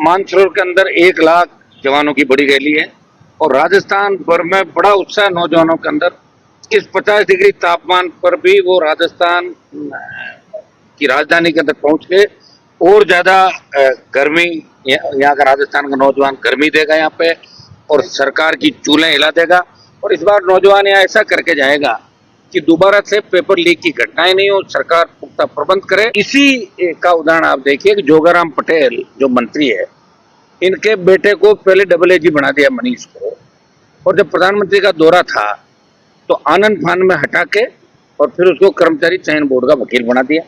मानसरोवर के अंदर 1 लाख जवानों की बड़ी रैली है और राजस्थान भर में बड़ा उत्साह नौजवानों के अंदर। इस 50 डिग्री तापमान पर भी वो राजस्थान की राजधानी के अंदर पहुंच के और ज्यादा गर्मी, यहाँ का राजस्थान का नौजवान गर्मी देगा यहाँ पे और सरकार की चूल्हे हिला देगा। और इस बार नौजवान यहाँ ऐसा करके जाएगा कि दोबारा से पेपर लीक की घटनाएं नहीं हो, सरकार पुख्ता प्रबंध करे। इसी का उदाहरण आप देखिए कि जोगाराम पटेल जो मंत्री है, इनके बेटे को पहले डबल एजी बना दिया मनीष को, और जब प्रधानमंत्री का दौरा था तो आनंद फान में हटा के और फिर उसको कर्मचारी चयन बोर्ड का वकील बना दिया।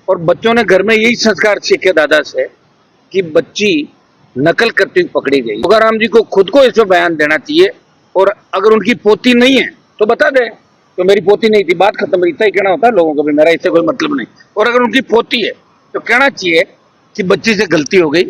और बच्चों ने घर में यही संस्कार सीखे दादा से कि बच्ची नकल करती हुई पकड़ी गई। जोगाराम जी को खुद को इस पर बयान देना चाहिए, और अगर उनकी पोती नहीं है तो बता दे तो मेरी पोती नहीं थी, बात खत्म। इतना ही कहना होता है लोगों को भी, मेरा इससे कोई मतलब नहीं। और अगर उनकी पोती है तो कहना चाहिए कि बच्ची से गलती हो गई,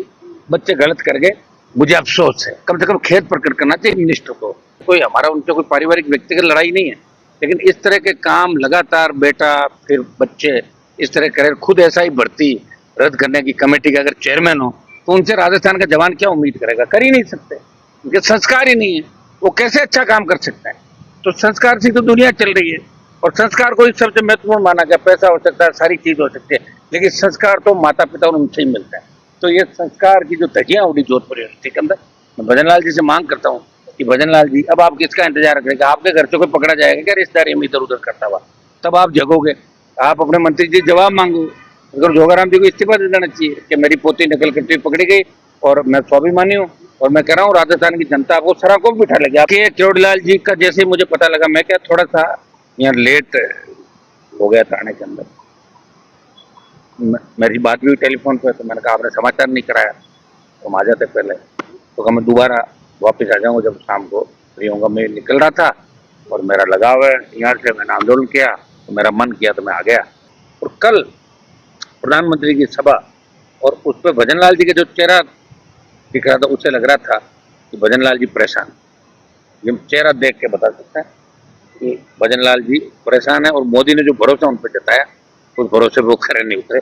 बच्चे गलत कर गए, मुझे अफसोस है। कम से कम खेद प्रकट करना चाहिए मिनिस्टर को। कोई हमारा उनसे कोई पारिवारिक व्यक्तिगत लड़ाई नहीं है, लेकिन इस तरह के काम लगातार बेटा फिर बच्चे इस तरह करे। खुद ऐसा ही भर्ती रद्द करने की कमेटी का अगर चेयरमैन हो तो उनसे राजस्थान का जवान क्या उम्मीद करेगा? कर ही नहीं सकते, उनके संस्कार ही नहीं है। वो कैसे अच्छा काम कर सकता है? तो संस्कार से तो दुनिया चल रही है, और संस्कार को ही सबसे महत्वपूर्ण माना जाए। पैसा हो सकता है, सारी चीज हो सकती है, लेकिन संस्कार तो माता पिता और उनसे ही मिलता है। तो ये संस्कार की जो धज्जियां उड़ी जोधपुर यूनिवर्सिटी के अंदर, मैं भजनलाल जी से मांग करता हूँ कि भजनलाल जी, अब आप किसका इंतजार करेंगे? आपके घर से कोई पकड़ा जाएगा क्या रिश्तेदारी में इधर उधर करता हुआ? तब आप जगोगे। आप अपने मंत्री जी जवाब मांगो। अगर जोगाराम जी को इस्तीफा दे देना चाहिए कि मेरी पोती नकल करती हुई पकड़ी गई और मैं स्वाभिमानी हूँ, और मैं कह रहा हूँ राजस्थान की जनता आपको सरा को बिठा लेगी। के केवड़लाल जी का जैसे मुझे पता लगा, मैं क्या थोड़ा सा यहाँ लेट हो गया थाने के अंदर, मेरी बात भी हुई टेलीफोन पे, तो मैंने कहा आपने समाचार नहीं कराया तो हम आ जाते पहले। तो कहा मैं दोबारा वापस आ जाऊंगा जब शाम को फ्री होऊंगा। मैं निकल रहा था और मेरा लगाव है यहाँ से, मैंने आंदोलन किया तो मेरा मन किया तो मैं आ गया। और कल प्रधानमंत्री की सभा, और उस पर भजनलाल जी का जो चेहरा दिख रहा था, उससे लग रहा था कि भजनलाल जी परेशान। ये चेहरा देख के बता सकते हैं कि भजनलाल जी परेशान है, और मोदी ने जो भरोसा उन पर जताया उस भरोसे पर वो खरे नहीं उतरे।